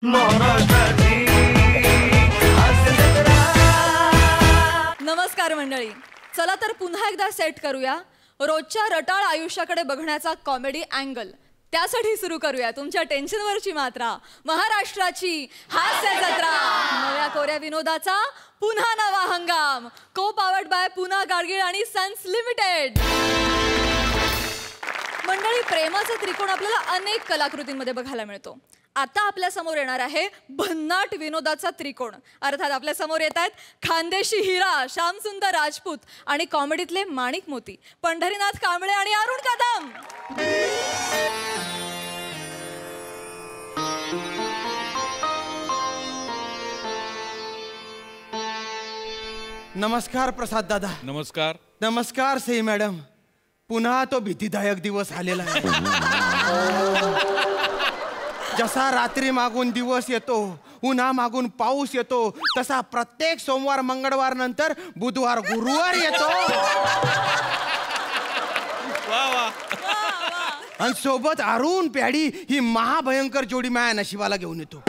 नमस्कार मंडळी, चला तर पुन्हा एकदा सेट करूया रोजच्या रटाळ आयुष्याकडे बघण्याचा कॉमेडी अँगल. त्यासाठी सुरू करूया तुमच्या टेन्शनवरची मात्रा, महाराष्ट्राची हास्य जत्रा. नव्या कोऱ्या विनोदाचा पुन्हा नवा हंगाम. को पावर्ड बाय पुन्हा गाडगीळ आणि सन्स लिमिटेड. मंडळी, प्रेमाचा त्रिकोण आपल्याला अनेक कलाकृतींमध्ये बघायला मिळतो. आता आपल्या समोर येणार आहे भन्नाट विनोदाचा त्रिकोण. अर्थात आपल्या समोर येत आहेत खानदेशी हिरा श्यामसुंदर राजपूत आणि कॉमेडीतले माणिक मोती पंढरीनाथ कांबळे आणि अरुण कदम. नमस्कार प्रसाद दादा. नमस्कार. नमस्कार सई मॅडम. पुन्हा तो भीतीदायक दिवस आलेला आहे. जसा रात्री मागून दिवस येतो, उन्हा मागून पाऊस येतो, तसा प्रत्येक सोमवार मंगळवार नंतर बुधवार गुरुवार येतो. आणि सोबत अरुण प्याडी ही महाभयंकर जोडी माया नशिबाला घेऊन येतो.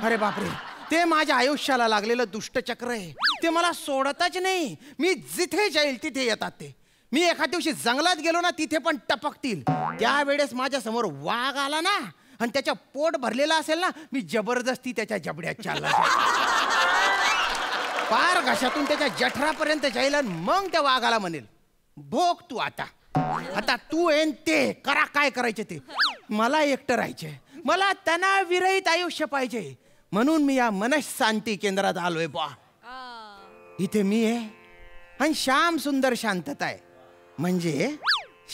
अरे बापरे, ते माझ्या आयुष्याला लागलेलं दुष्टचक्र आहे. ते मला सोडतच नाही. मी जिथे जाईल तिथे येतात ते. मी एखाद्या दिवशी जंगलात गेलो ना, तिथे पण टपकतील. त्यावेळेस माझ्या समोर वाघ आला ना आणि त्याच्या पोट भरलेला असेल ना, मी जबरदस्ती त्याच्या जबड्यात चालला पार घशातून त्याच्या जठरापर्यंत जाईल. मग त्या वाघाला म्हणेल, भोग तू आता. आता तू येन ते करा, काय करायचे ते. मला एकटं राहायचे, मला तणाविरहित आयुष्य पाहिजे. म्हणून मी या मनशांती केंद्रात आलोय. बा इथे मी आहे आणि श्याम सुंदर शांतता आहे. म्हणजे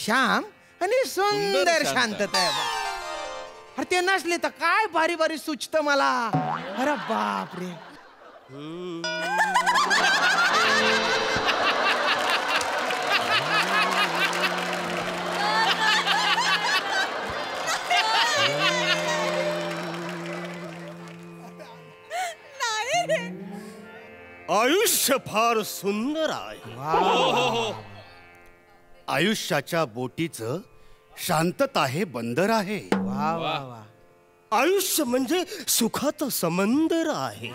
श्याम आणि सुंदर शांतता आहे. बा अरे ते नसले तर काय भारी भारी सुचत मला. अरे बाप रे. आयुष्य फार सुंदर आहे. आयुष्याच्या बोटीचं शांतता हे बंदर आहे. वा वा वा. आयुष्य म्हणजे सुखाचं समंदर आहे.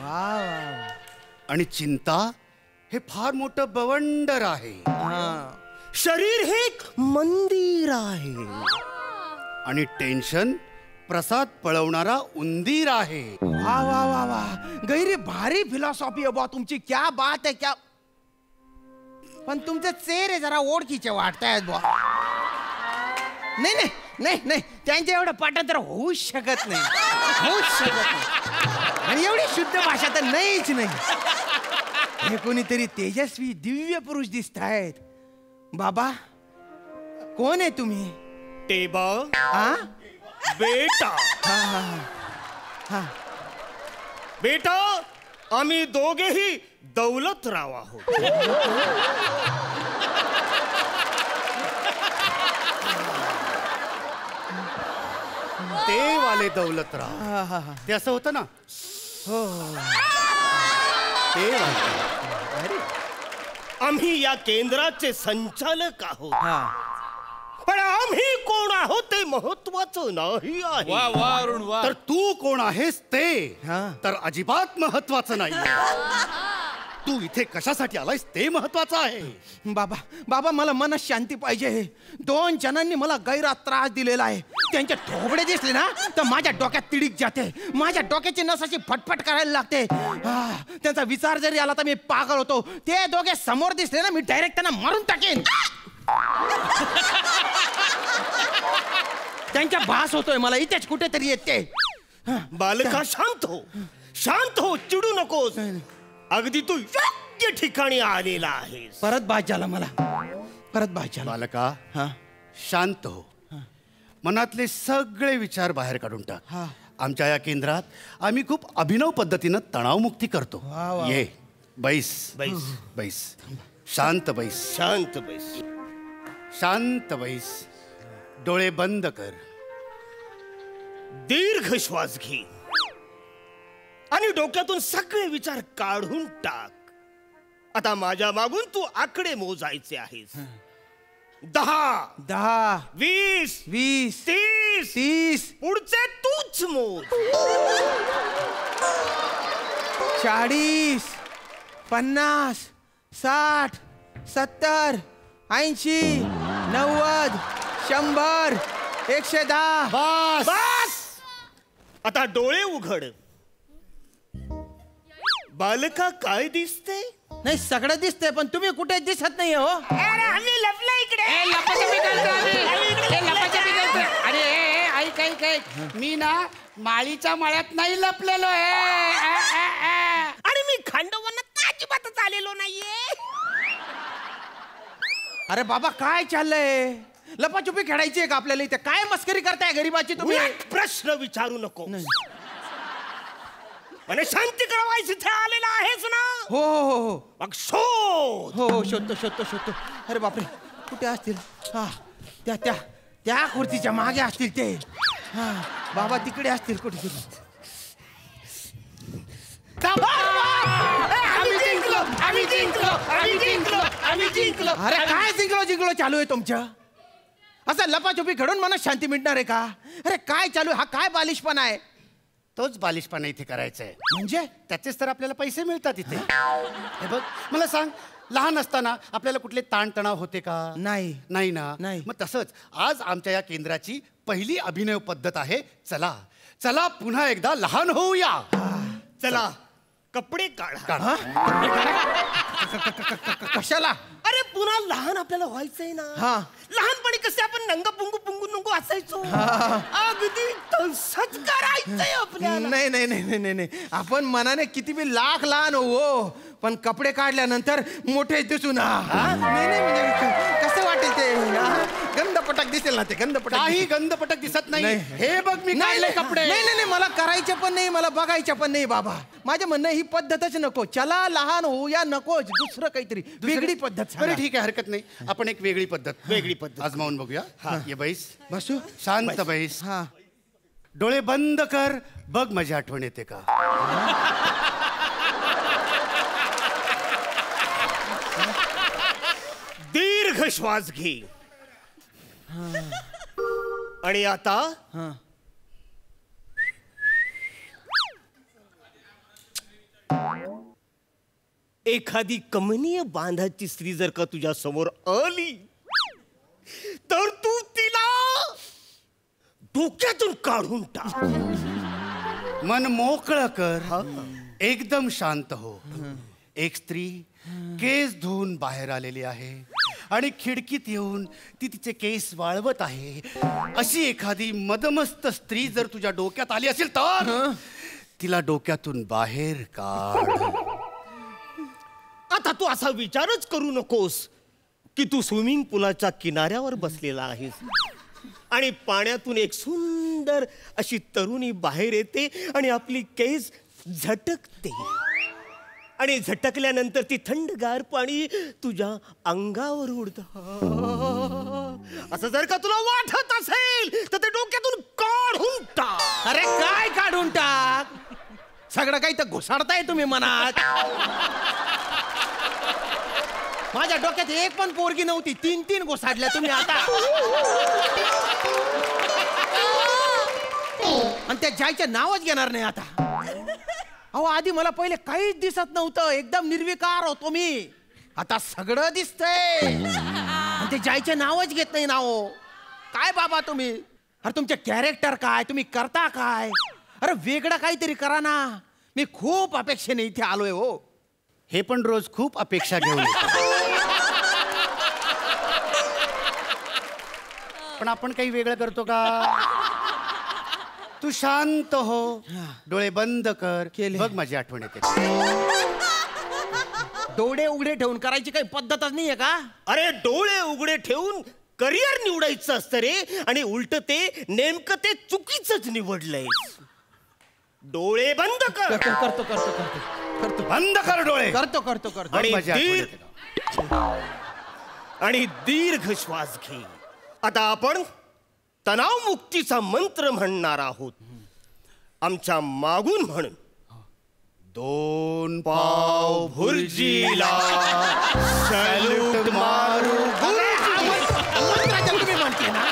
आणि चिंता हे फार मोठं बवंडर आहे. शरीर हे एक मंदिर आहे. आणि टेन्शन प्रसाद पळवणारा उंदीर आहे. वा वा वा वा. गैरी भारी फिलॉसॉफी आहे बा तुमची. क्या बात आहे, क्या. पण तुमचे चेहरे जरा ओळखीचे वाटतायत बा. नाही नाही नाही नाही, त्यांच्या एवढं पाठांतर होऊच शकत नाही. होऊच शकत नाही. आणि एवढी शुद्ध भाषा तर नाहीच नाही. हे कोणीतरी तेजस्वी दिव्य पुरुष दिसत आहेत. बाबा, कोण आहे तुम्ही? टेबा. हा बेटा. हा हा हा. बेटा, आम्ही दोघेही दौलतराव आहोत. ते वाले दौलतराव. ते असं होतं ना. हो. ते वाले. आम्ही या केंद्राचे संचालक आहोत. पण आम्ही कोण आहोत ते महत्वाचं नाही आहे. वा वा अरुण वा. तर तू कोण आहेस ते तर अजिबात महत्वाचं नाही. तू इथे कशासाठी आलायस ते महत्वाचं आहे. बाबा बाबा, मला मनशांती पाहिजे. 2 जणांनी मला गैरात त्रास दिलेला आहे. त्यांचे थोबडे दिसले ना तर माझ्या डोक्यात तिडीक जाते. माझ्या डोक्याची नस अशी फटफट करायला लागते. त्यांचा विचार जरी आला तर मी पागल होतो. ते दोघे समोर दिसले ना, मी डायरेक्ट त्यांना मारून टाकेन. त्यांच्या भास होतोय मला. इथेच कुठेतरी येते. बालका, शांत हो, शांत हो, चिडू नकोस. अगदी तू योग्य ठिकाणी आलेला आहेस. परत बाज झाला मला. परत बाज झाला. बालका, शांत हो. मनातले सगळे विचार बाहेर काढून टाक. आमच्या या केंद्रात आम्ही खूप अभिनव पद्धतीनं तणावमुक्ती करतो. ये बैस बैस बैस. शांत बैस. शांत बैस. शांत बैस. डोळे बंद कर. दीर्घ श्वास घे आणि डोक्यातून सगळे विचार काढून टाक. आता माझ्या मागून तू आकडे मोजायचे आहेस. 10 10 20 20 30 30 पुढचे तूच मोज. 40, 50, 60, 70, 80, 90, 100, 110. बस बस आता डोळे उघड. बालका काय दिसते? नाही सगळं दिसतंय पण तुम्ही कुठे दिसत नाही हो. अरे आम्ही लपलो इकडे. अरे ऐक ऐक ऐक मी ना माळीच्या मळ्यात नाही लपलेलो आहे. आणि मी खांडवनात अजिबातच आलेलो नाहीये. अरे बाबा काय चाललंय? लपाछुपी खेळायची आहे का आपल्याला इथे? काय मस्करी करताय गरीबाची तुम्ही? उलट प्रश्न विचारू नको. आणि शांती कळवायची इथे आलेला आहेस ना? हो हो हो हो मग शोध. हो हो शोधतो शोधतो शोधतो. अरे बापरे कुठे असतील? हा त्या त्या त्या खुर्चीच्या मागे असतील ते. हा बाबा तिकडे असतील कुठे. आम्ही जिंकलो आम्ही जिंकलो आम्ही जिंकलो आम्ही जिंकलो. अरे काय जिंकलो जिंकलो चालू आहे तुमचं? असं लपाछुपी खेळून मनात शांती मिळणार आहे का? अरे काय चालू आहे? हा काय बालिशपणा आहे? तोच बालिशपणा इथे करायचा आहे. म्हणजे त्याचेच तर आपल्याला पैसे मिळतात इथे. हे बघ मला सांग, लहान असताना आपल्याला कुठले ताणतणाव होते का? नाही. नाही ना. नाही. मग तसंच आज आमच्या या केंद्राची पहिली अभिनय पद्धत आहे. चला चला पुन्हा एकदा लहान होऊया. चला कपडे काढा. कशाला? अरे पुन्हा लहान आपल्याला व्हायचंय ना. हा. लहानपणी कसे आपण नंग पुंगू पुंगू नुंगू असायचो, अगदी तसंच करायचंय आपल्याला. नाही नाही नाही नाही नाही नाही. आपण मनाने किती बी लाख लहान हो पण कपडे काढल्यानंतर मोठे दिसून. नाही नाही म्हणजे कसं वाटेल ते? गंधपटक दिसेल ना ते. गंधपटक काही गंधपटक दिसत नाही. नाही. हे बघ मी काढले कपडे. नाही नाही नाही मला करायचे पण नाही, मला बघायचे पण नाही बाबा. माझं म्हणणं ही पद्धतच नको. चला लहान होऊया नकोच. दुसरं काहीतरी वेगळी पद्धत बरं सांगा. ठीक आहे हरकत नाही. आपण एक वेगळी पद्धत आजमावून बघूया. ये बैस. बसू शांत बैस. हा डोळे बंद कर. बघ माझी आठवण येते का? दीर्घ श्वास घे. आणि आता एखादी कमनीय बांधाची स्त्री जर का तुझ्या समोर आली तर तू तिला डोक्यातून काढून टाक. मन मोकळं कर. एकदम शांत हो. एक स्त्री केस धुवून बाहेर आलेली आहे आणि खिडकीत येऊन ती तिचे केस वाळवत आहे. अशी एखादी मदमस्त स्त्री जर तुझ्या डोक्यात आली असेल तर तिला डोक्यातून बाहेर काढ. आता तू असा विचारच करू नकोस की तू स्विमिंग पूलाच्या किनाऱ्यावर बसलेला आहेस आणि पाण्यातून एक सुंदर अशी तरुणी बाहेर येते आणि आपली केस झटकते आणि झटकल्यानंतर ती थंडगार पाणी तुझ्या अंगावर उडतं. असं जर का तुला वाटत असेल तर ते डोक्यातून काढून टाक. अरे काय काढून टाक? सगळं काही तर घुसाडताय तुम्ही मनात. माझ्या डोक्यात एक पण पोरगी नव्हती. 3 घुसाडल्या तुम्ही आता. आणि त्या जायचं नावच घेणार नाही आता. अहो आधी मला पहिले काहीच दिसत नव्हतं. एकदम निर्विकार होतो मी. आता सगळं दिसतंय. आणि ते जायचे नावच घेत नाही नाव. काय बाबा तुम्ही? अरे तुमचे कॅरेक्टर काय? तुम्ही करता काय? अरे वेगळं काहीतरी करा ना. मी खूप अपेक्षेने इथे आलोय हो. हे पण रोज खूप अपेक्षा घेऊन येतो. पण आपण काही वेगळं करतो का? तू शांत हो. डोळे बंद कर. केले. बघ माझी आठवण येते. डोळे उघडे ठेवून करायची काही पद्धतच नाहीये का? अरे डोळे उघडे ठेवून करिअर निवडायचं असतं रे. आणि उलट ते नेमकं ते चुकीचंच निवडलंय. डोळे बंद कर. करतो करतो करतो करतो करतो बंद कर डोळे. करतो करतो करतो. आणि माझी आठवण दीर्घ येते का? आणि दीर्घ श्वास घे. आता आपण तणाव मुक्तीचा मंत्र म्हणणार आहोत. आमच्या मागून म्हण. 2 पाव भुर्जीला सॅल्यूट मारू. मंत्र जर तुम्ही म्हणते ना,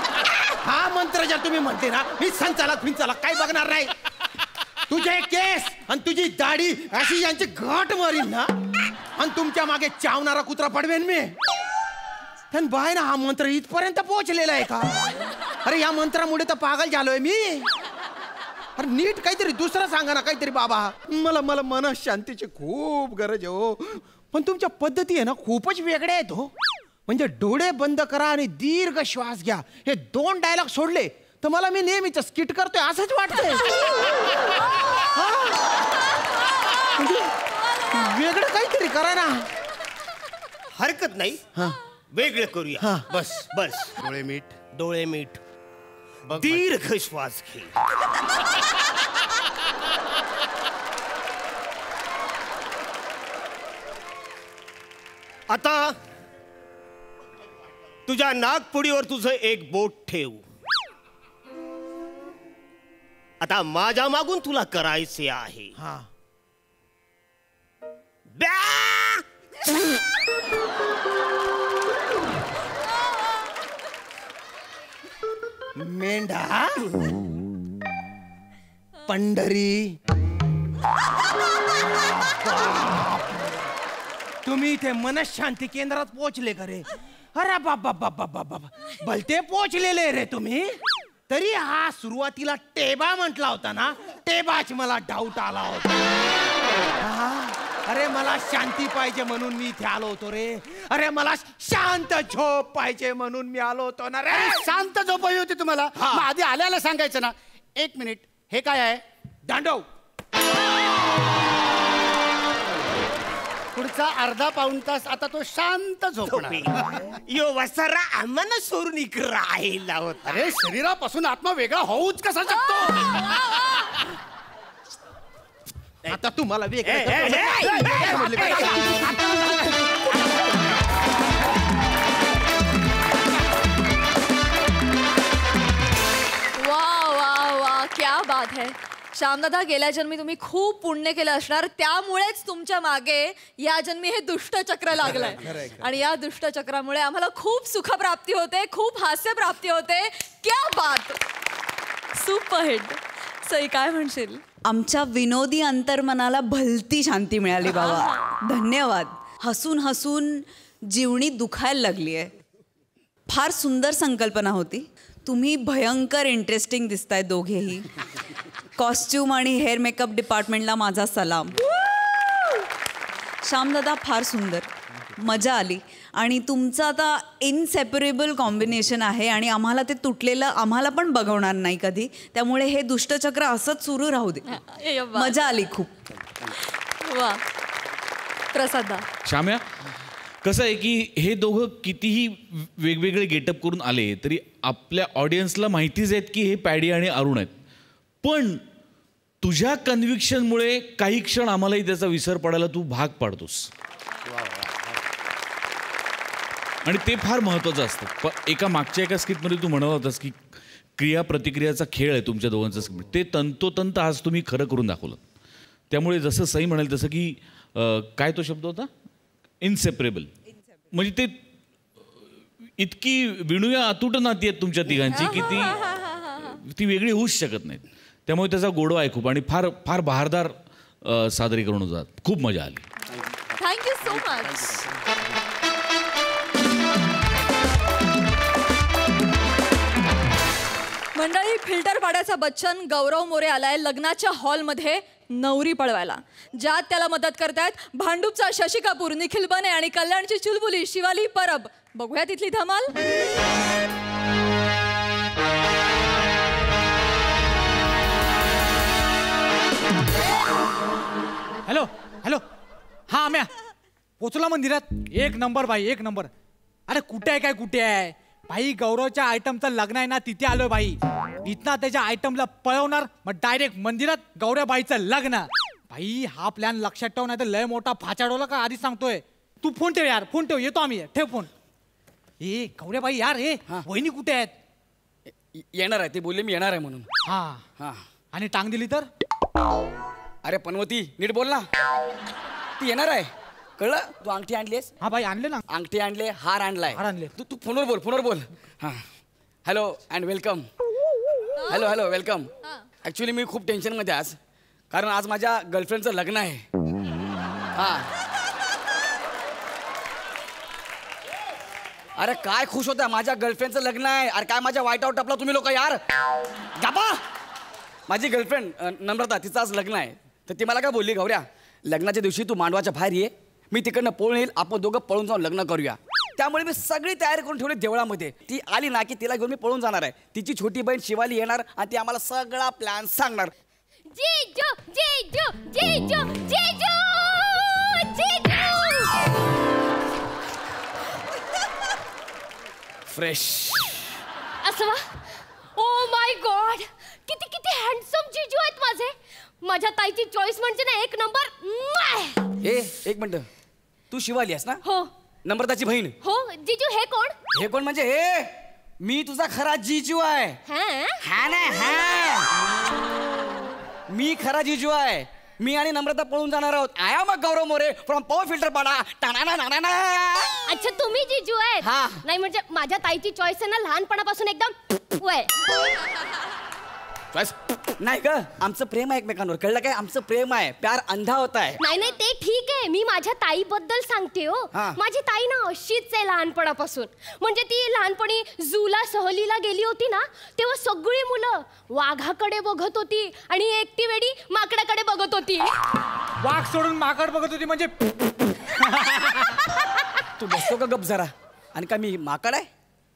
हा मंत्र जर तुम्ही म्हणते ना, मी संचालक फिंचालक काय बघणार नाही. तुझे केस आणि तुझी दाढी अशी यांची घट मारीन ना आणि तुमच्या मागे चावणारा कुत्रा पडवेन मी. पण बाय ना, हा मंत्र इथपर्यंत पोहोचलेला आहे का? अरे या मंत्रामुळे तर पागल झालोय मी. अरे नीट काहीतरी दुसरं सांगा ना काहीतरी बाबा. मला मला मनशांतीची खूप गरज आहे हो. पण तुमच्या पद्धती आहे ना खूपच वेगळ्या आहेत हो. म्हणजे डोळे बंद करा आणि दीर्घ श्वास घ्या, हे 2 डायलॉग सोडले तर मला मी नेहमीच स्किट करतोय असंच वाटतंय. वेगळं काहीतरी करा ना. हरकत नाही, वेगळं करूया. बस बस, डोळे मीठ. डोळे मीठ, दीर्घ श्वास घे. आता तुझ्या नागपुडीवर तुझं एक बोट ठेव. आता माझ्या मागून तुला करायचे आहे. मेंढा, पंढरी. तुम्ही इथे मनशांती केंद्रात पोहोचले का रे? अरे बाबा बाबा बाबा, भलते पोहोचलेले रे तुम्ही. तरी हा सुरुवातीला टेबा म्हटला होता ना, टेबाच मला डाऊट आला होता. अरे मला शांती पाहिजे म्हणून मी इथे आलो होतो रे. अरे मला शांत झोप पाहिजे म्हणून मी आलो होतो ना रे. शांत झोप हवी होती तुम्हाला, मग आधी आल्याला सांगायचं ना. 1 मिनिट, हे काय आहे? दांडव. पुढचा अर्धा पाऊण तास आता तो शांत झोपणार. यो वसारा आम्हाला सोडून इकडे राहिला होता. अरे शरीरापासून आत्मा वेगळा होऊच कसा शकतो? आता तू मला वा वा वा, क्या बात है. श्यामदादा, गेल्या जन्मी तुम्ही खूप पुण्य केलं असणार, त्यामुळेच तुमच्या मागे या जन्मी हे दुष्टचक्र लागलंय. आणि या दुष्टचक्रामुळे आम्हाला खूप सुखप्राप्ती होते, खूप हास्यप्राप्ती होते. क्या बात, सुपरहिट. सई, काय म्हणशील? आमच्या विनोदी अंतर्मनाला भलती शांती मिळाली बाबा. धन्यवाद. हसून हसून जीवनी दुखायला लागली आहे. फार सुंदर संकल्पना होती. तुम्ही भयंकर इंटरेस्टिंग दिसताय दोघेही. कॉस्ट्यूम आणि हेअर मेकअप डिपार्टमेंटला माझा सलाम. श्यामदादा, फार सुंदर, मजा आली. आणि तुमचं आता इनसेपरेबल कॉम्बिनेशन आहे आणि आम्हाला ते तुटलेलं आम्हाला पण बघवणार नाही कधी. त्यामुळे हे दुष्टचक्र असंच सुरू राहू दे. मजा आली खूप. वा. प्रसादा. श्याम्या, कसं आहे की हे दोघं कितीही वेगवेगळे गेटअप करून आले तरी आपल्या ऑडियन्सला माहितीच आहेत की हे पॅडी आणि अरुण आहेत. पण तुझ्या कन्व्हिक्शनमुळे काही क्षण आम्हालाही त्याचा विसर पडायला तू भाग पाडतोस. आणि ते फार महत्त्वाचं असतं. पण एका स्किटमध्ये तू म्हणत होतास की क्रिया प्रतिक्रियाचा खेळ आहे तुमच्या दोघांचा स्किट. ते तंतोतंत आज तुम्ही खरं करून दाखवलं. त्यामुळे जसं सई म्हणाल तसं की काय तो शब्द होता, इनसेपरेबल. म्हणजे ते इतकी विणूया अतूट नाती आहेत तुमच्या तिघांची की ती वेगळी होऊच शकत नाहीत. त्यामुळे त्याचा गोडवा आहे खूप. आणि फार फार बहारदार सादरीकरण होतात. खूप मजा आली. Thank you so much. मंडळी, फिल्टर पाड्याचा बच्चन गौरव मोरे आलाय लग्नाच्या हॉलमध्ये नवरी पळवायला. ज्यात त्याला मदत करतायत भांडूपचा शशी कपूर, निखिल बने आणि कल्याणची चुलबुली शिवाली परब. बघूया तिथली धमाल. हॅलो हॅलो, हा आम्या पोचला मंदिरात. 1 नंबर बाई, 1 नंबर. अरे कुठे आहे, काय कुठे आहे भाई? गौरवच्या आयटमचं लग्न आहे ना, तिथे आलोय भाई. इथना त्याच्या आयटमला पळवणार, मग डायरेक्ट मंदिरात गौऱ्याबाईचं लग्न. भाई हा प्लॅन लक्षात ठेव, नाही तर लय मोठा फाचाडवला का, आधीच सांगतोय. तू फोन ठेव यार, फोन ठेव, येतो आम्ही. ठेव फोन. ए गौऱ्याबाई यार, हे वहिनी कुठे आहेत? येणार आहे, ते बोलले मी येणार आहे म्हणून. हा हा. आणि टांग दिली तर? अरे पनवती, नीट बोल ना. ती येणार आहे, कळलं? तू अंगठी आणलीस? हा बाई, आणले ना. अंगठी आणले, हार आणलाय. हार आणले. तू फोनवर बोल, फोनवर बोल. हां. Hello and welcome. Hello hello, welcome. Actually मी खूप टेन्शनमध्ये आज, कारण आज माझ्या गर्लफ्रेंडचं लग्न आहे. हा. अरे काय खुश होता, माझ्या गर्लफ्रेंडचं लग्न आहे. अरे काय माझ्या वाईट आउट टापला तुम्ही लोक यार. गाबा. माझी गर्लफ्रेंड नम्रता, तिचं आज लग्न आहे. तर ती मला काय बोलली, गौऱ्या लग्नाच्या दिवशी तू मांडवाच्या बाहेर ये, मी तिकडनं पळून येईल, आपण दोघं पळून जाऊन लग्न करूया. त्यामुळे मी सगळी तयारी करून ठेवली देवळामध्ये. ती आली ना की तिला घेऊन मी पळून जाणार आहे. तिची छोटी बहीण शिवाली येणार आणि ती आम्हाला सगळा प्लॅन सांगणार. जीजू जीजू जीजू जीजू जीजू. फ्रेश. असं वा. ओ माय गॉड, किती किती हँडसम जीजू आहेत माझे. माझ्या ताईची चॉईस म्हणजे ना एक नंबर. एक मिनिट, तू शिवाली आहेस ना? हो. नम्रताची बहीण? हो. जीजू हे कोण? हे कोण म्हणजे हे मी तुझा खरा जीजू आहे. हा ना, मी खरा जीजू आहे. मी आणि नम्रता पळून जाणार आहोत. I am Gaurav More from power filter Pada. अच्छा तुम्ही जीजू आहेत? हा. नाही म्हणजे माझ्या ताईची चॉईस आहे ना लहानपणापासून एकदम वय. नाही ग, आमचं प्रेम आहे एकमेकांवर, कळलं काय? आमचं प्रेम आहे, प्यार अंधा होता है. नाही नाही ते ठीक आहे, मी माझ्या ताईबद्दल सांगते हो. माझी ताई ना अशीच आहे लहानपणापासून. म्हणजे ती लहानपणी झूला सहलीला गेली होती ना, तेव्हा सगळी मुलं वाघाकडे बघत होती आणि एकटी वेडी माकडाकडे बघत होती. वाघ सोडून माकड बघत होती म्हणजे? तू बसतो का गप जरा? आणि का मी माकड आहे?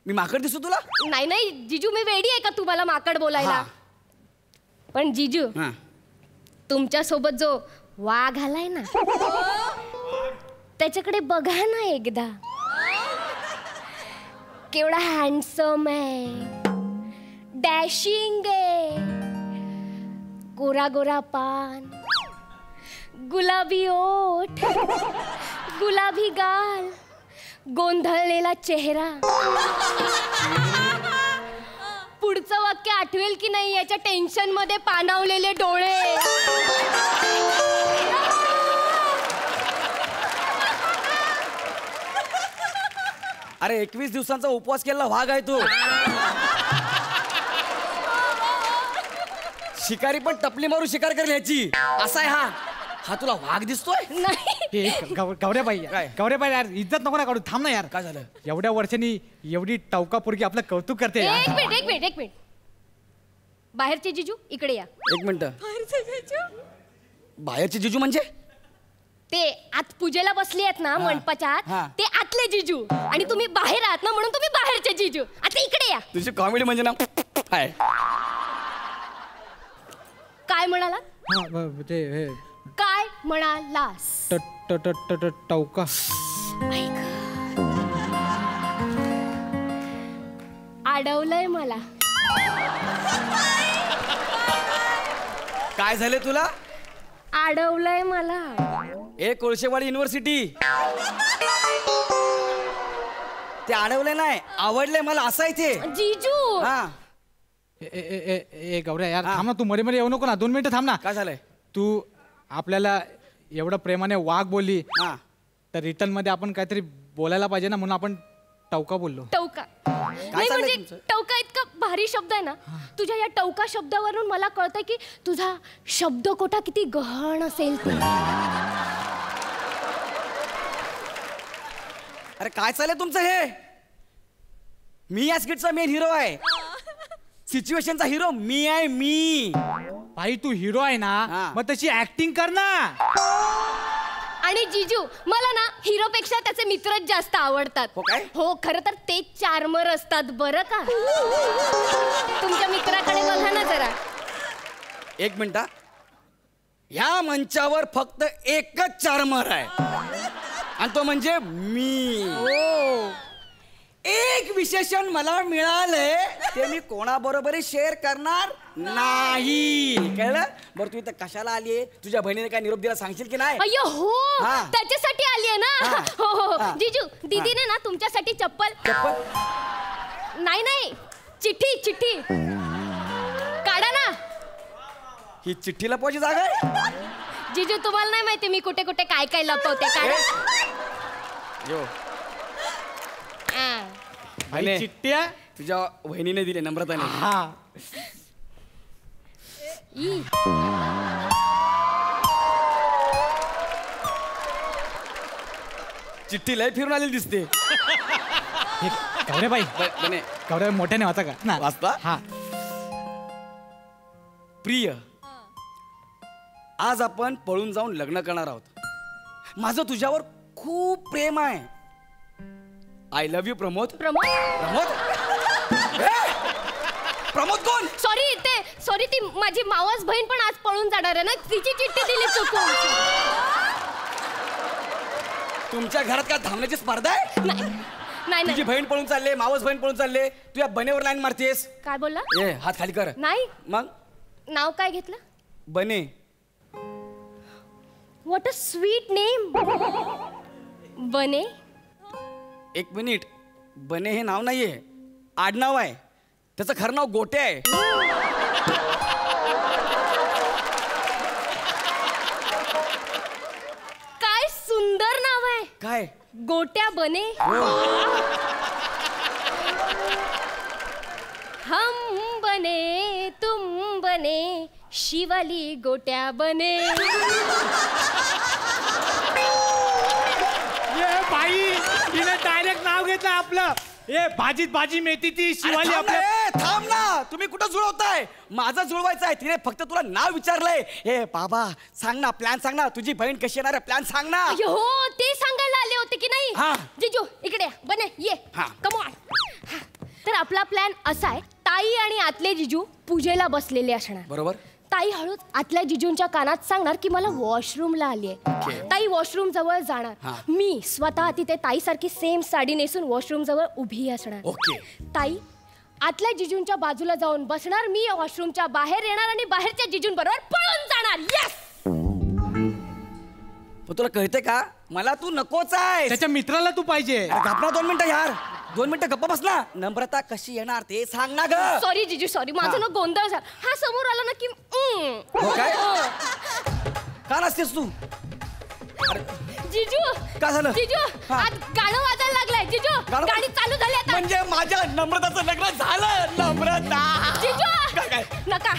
मी माकड दिसतो तुला? नाही नाही जीजू, मी वेडी आहे का तुम्हाला माकड बोलायला? पण जीजू, तुमच्या सोबत जो वाघ आलाय ना, त्याच्याकडे बघा ना एकदा. केवढा हँडसम आहे, डॅशिंग आहे, गोरा गोरा पान, गुलाबी ओठ, गुलाबी गाल, गोंधळलेला चेहरा. पुढचं वाक्य आठवेल की नाही याच्या टेन्शन मध्ये पाणावलेले डोळे. अरे 21 दिवसांचा उपवास केलेला वाघ आहे तू. शिकारी पण टपली मारून शिकार करेल ह्याची. असा आहे हा तुला वाघ दिसतोय? नाही. गौऱ्याबाई, गौऱ्याबाई यार इज्जत नको ना काढू, थांब ना यार. काय झालं? एवढ्या वर्षांनी एवढी टवका पोरगी आपलं कौतुक करते. एक मिनिट. बाहेरचे जिजू इकडे या. एक मिनिट. बाहेरचे जिजू? बाहेरचे जिजू म्हणजे? ते आत पूजेला बसले आहेत ना मंडपाच्या आत, ते आतले जिजू. आणि तुम्ही बाहेर आहात ना, म्हणून तुम्ही बाहेरचे जिजू. आता इकडे या. तुझी कॉमेडी म्हणजे ना काय? काय म्हणाला? काय म्हणालास? टवका. अडवलंय मला. काय झाले तुला? अडवलंय मला. कोळशेवाडी युनिव्हर्सिटी. ते अडवले नाही, आवडले मला. असं आहे ते जीजू. ए गौऱ्या यार थांब ना, तू मध्ये मध्ये येऊ नको ना, 2 मिनिटं थांब ना. काय झालंय? तू आपल्याला एवढं प्रेमाने वाघ बोलली, तर रिटर्न मध्ये आपण काहीतरी बोलायला पाहिजे ना, म्हणून आपण टवका बोललो. टवका नाही म्हणजे टवका इतका भारी शब्द आहे ना. तुझ्या या टवका शब्दावरून मला कळतंय की तुझा शब्दकोटा किती गहन असेल ते. अरे काय चाललंय तुमचं हे? मी या स्किटचा मेन हिरो आहे. सिच्युएशनचा हिरो मी आहे. मी भाई तू हिरो आहे ना, मग तशी ऍक्टिंग कर ना. आणि जीजू मला ना हिरोपेक्षा त्याचे मित्रच जास्त आवडतात. हो खरं तर ते चार्मर असतात बरं का. तुमच्या मित्राकडे बघा ना जरा. एक मिनिट. ह्या मंचावर फक्त एकच चार्मर आहे आणि तो म्हणजे मी. एक विशेषण मला मिळालंय, ते मी कोणाबरोबरही शेअर करणार नाही. कळलं? बरं तू इथं कशाला आलीये? तुझ्या बहिणीने काय निरोप दिला सांगशील की नाही? अय्यो हो, त्याच्यासाठी आली आहे ना. हो जीजू, दीदीने ना तुमच्यासाठी चप्पल नाही चिठ्ठी काढा ना. ही चिठ्ठीला पोची जागा आहे? जीजू तुम्हाला नाही माहिती मी कुठे कुठे काय काय लपवते. भाई चिठ्ठ्या तुझ्या बहिणीने दिले, नम्रताने. चिठ्ठी लय फिरून आलेली दिसते. गौऱ्याबाई बने गौऱ्या मोठ्याने वाचा का ना वाचता. हा. प्रिय, आज आपण पळून जाऊन लग्न करणार आहोत. माझं तुझ्यावर खूप प्रेम आहे. I love you Pramod. Pramod Pramod कोण? सॉरी ती माझी मावस बहीण पण आज पळून जाणार आहे ना, तिची चिठ्ठी दिली चुकून. तुमच्या घरात काय धावण्याची स्पर्धा आहे? नाही तुझी बहीण पळून चालले, मावस बहीण पळून चालले, तू या बनेवर लाईन मारतेस. काय बोलला? ए हात खाली कर. नाही. मग नाव काय घेतलं? बने. What a sweet name. बने. एक मिनिट, बने हे नाव नाहीये, आडनाव आहे. त्याचं खरं नाव गोटे आहे. काय सुंदर नाव आहे. काय? गोट्या बने. हम बने तुम बने शिवाली गोट्या बने. ये बाई तिने डायरेक्ट नाव घेतलं आपलं. ए भाजीत भाजी मेथी ती शिवाली थांब आपल्या. ना, थांब ना, तुम्ही कुठं जुळवताय? माझं जुळवायचं आहे. तिने फक्त तुला नाव विचारलंय. ए बाबा सांग ना, प्लॅन सांग ना, तुझी बहीण कशी येणार आहे, प्लॅन सांग ना. हो ते सांगायला आले होते की नाही. हा. जिजू इकडे बने ये. हा. Come on. तर आपला प्लॅन असा आहे, ताई आणि आतले जिजू पूजेला बसलेले असणार. बरोबर. ताई हळूच आतल्या जिजूंच्या कानात सांगणार की मला वॉशरूमला आली आहे. ताई वॉशरूम जवळ जाणार. मी स्वतः तिथे ताईसारखी सेम साडी नेसून वॉशरूम जवळ उभी असणार. ओके. ताई आतल्या जिजूंच्या बाजूला जाऊन बसणार. मी वॉशरूमच्या बाहेर येणार आणि बाहेरच्या जिजूंबरोबर पळून जाणार. येस. तुला कळते का, मला तू नकोच आहे. त्याच्या मित्राला तू पाहिजे. गप्पा 2 मिनिटं यार, 2 मिनिटं गप्पा बस ना. नम्रता कशी येणार ते सांग ना ग. सॉरी जिजू सॉरी, माझं ना गोंधळ झाला. हा समोर आला ना की हो काय? का नसतेस तू? जिजू काय झालं? जिजू आज गाणं वाजायला लागलंय. जिजू गाणी चालू झाली आता. म्हणजे माझ्या नम्रताचं लग्न झालं. नम्रता जिजू काय? नका